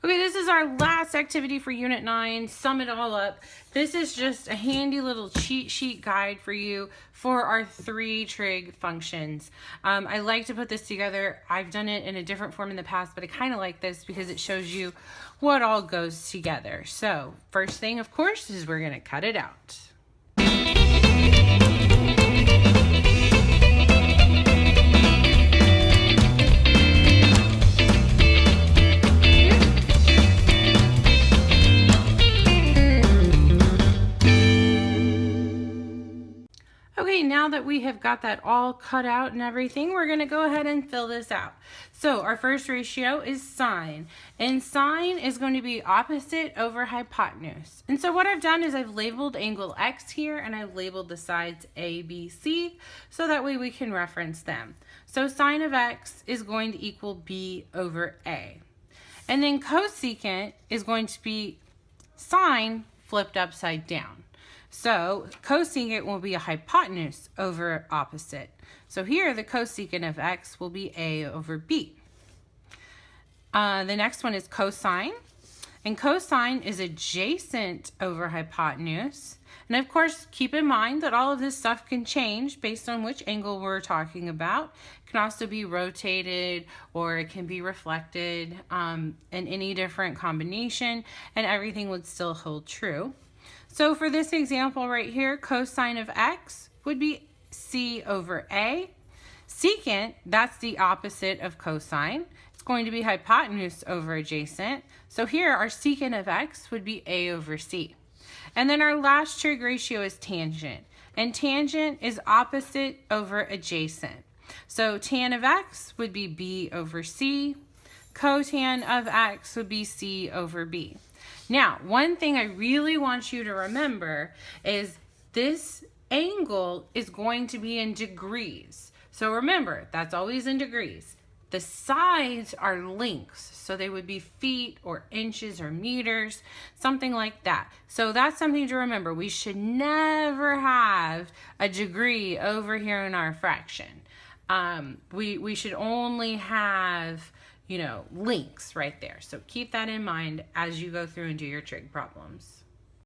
Okay, this is our last activity for Unit 9. Sum it all up. This is just a handy little cheat sheet guide for you for our 3 trig functions. I like to put this together. I've done it in a different form in the past, but I kind of like this because it shows you what all goes together. So, first thing, of course, is we're going to cut it out. Okay, now that we have got that all cut out and everything, we're going to go ahead and fill this out. So our first ratio is sine, and sine is going to be opposite over hypotenuse. And so what I've done is I've labeled angle X here, and I've labeled the sides A, B, C, so that way we can reference them. So sine of X is going to equal B over A. And then cosecant is going to be sine flipped upside down. So cosecant will be a hypotenuse over opposite. So here the cosecant of X will be A over B. The next one is cosine. And cosine is adjacent over hypotenuse. And of course, keep in mind that all of this stuff can change based on which angle we're talking about. It can also be rotated, or it can be reflected in any different combination, and everything would still hold true. So for this example right here, cosine of X would be C over A. Secant, that's the opposite of cosine. It's going to be hypotenuse over adjacent. So here our secant of X would be A over C. And then our last trig ratio is tangent. And tangent is opposite over adjacent. So tan of X would be B over C. Cotan of X would be C over B. Now, one thing I really want you to remember is this angle is going to be in degrees. So remember, that's always in degrees. The sides are lengths, so they would be feet or inches or meters, something like that. So that's something to remember. We should never have a degree over here in our fraction. We should only have, links right there. So keep that in mind as you go through and do your trig problems.